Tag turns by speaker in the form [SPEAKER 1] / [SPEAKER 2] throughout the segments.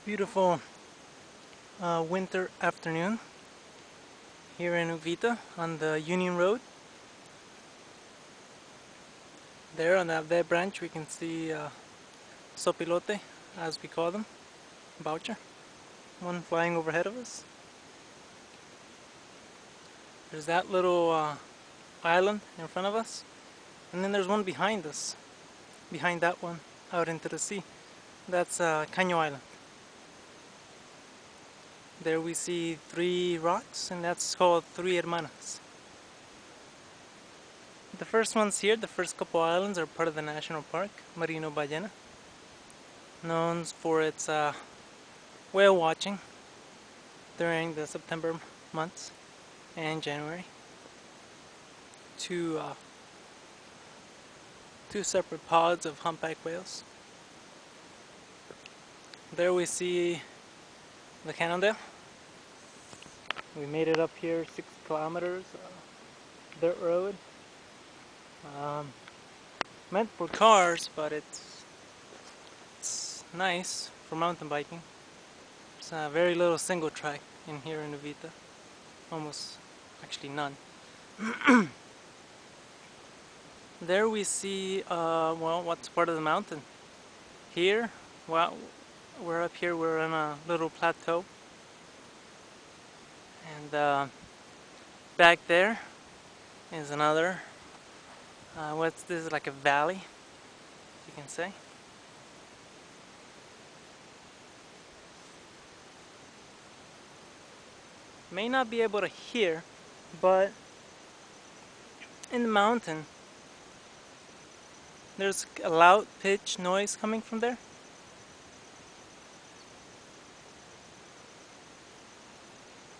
[SPEAKER 1] Beautiful winter afternoon here in Uvita on the Union Road. There on that branch we can see sopilote, as we call them, voucher, one flying overhead of us. There's that little island in front of us, and then there's one behind us, behind that one, out into the sea. That's Caño Island. There we see 3 rocks, and that's called Three Hermanas. The first ones here, the first couple islands, are part of the national park, Marino Ballena, known for its whale watching during the September months and January. Two separate pods of humpback whales. There we see the Cannondale. We made it up here, 6 kilometers, dirt road. Meant for cars, but it's nice for mountain biking. There's very little single track in here in Uvita. Almost, actually none. There we see, well, what's part of the mountain. Here, well, we're up here, we're on a little plateau. And back there is another, what's this, like a valley, you can say. May not be able to hear, but in the mountain there's a loud pitch noise coming from there.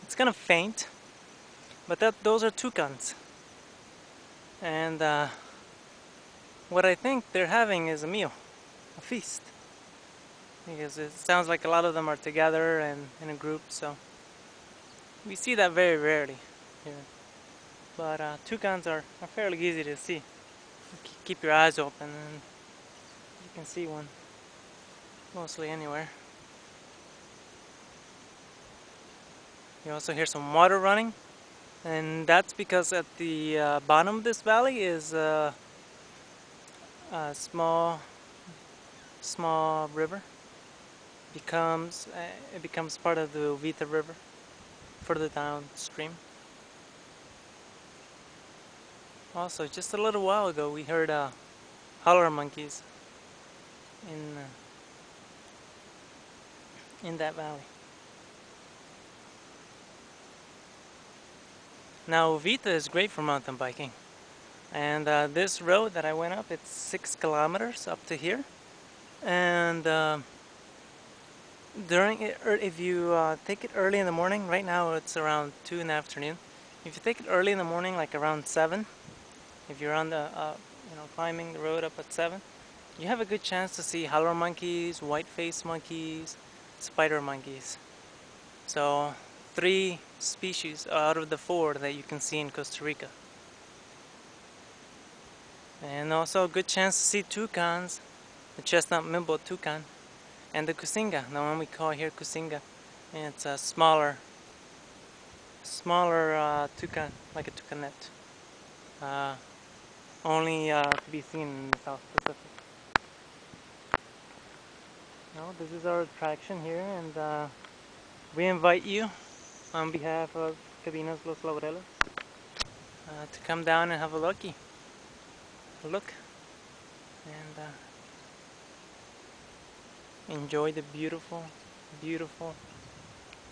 [SPEAKER 1] It's kind of faint, but those are toucans. And what I think they're having is a meal, a feast, because it sounds like a lot of them are together and in a group, so we see that very rarely here. But toucans are fairly easy to see. Keep your eyes open and you can see one mostly anywhere. You also hear some water running, and that's because at the bottom of this valley is a small river. It becomes part of the Uvita River further downstream. Also, just a little while ago, we heard howler monkeys in that valley. Now, Uvita is great for mountain biking, and this road that I went up, it's 6 kilometers up to here, and if you take it early in the morning, right now it's around 2 in the afternoon. If you take it early in the morning, like around 7, if you're on the climbing the road up at 7, you have a good chance to see howler monkeys, white-faced monkeys, spider monkeys. So 3 species out of the 4 that you can see in Costa Rica. And also a good chance to see toucans, the chestnut mimble toucan, and the cusinga, the one we call here cusinga. And it's a smaller toucan, like a toucanet. Only to be seen in the South Pacific. Well, this is our attraction here, and we invite you on behalf of Cabinas Los Laureles to come down and have a look, and enjoy the beautiful,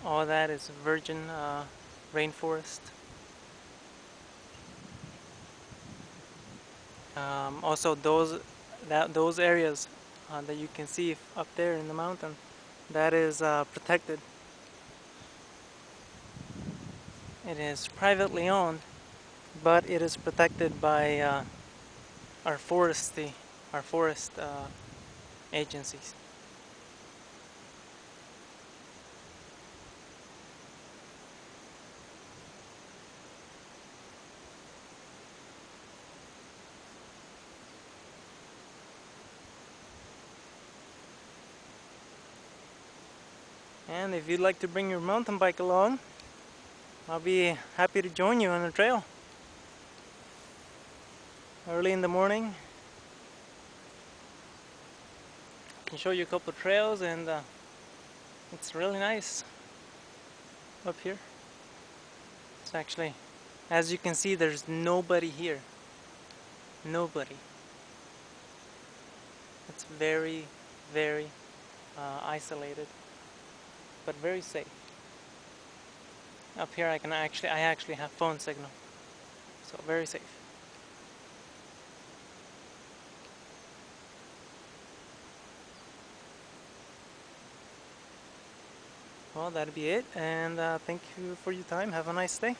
[SPEAKER 1] all that is virgin rainforest. Also, those areas that you can see up there in the mountain, that is protected. It is privately owned, but it is protected by our forest agencies. And if you'd like to bring your mountain bike along, I'll be happy to join you on the trail. Early in the morning, I can show you a couple of trails, and it's really nice up here. It's actually, as you can see, there's nobody here. Nobody. It's very, very isolated, but very safe. Up here I actually have phone signal, so very safe. Well, that'd be it, and thank you for your time. Have a nice day.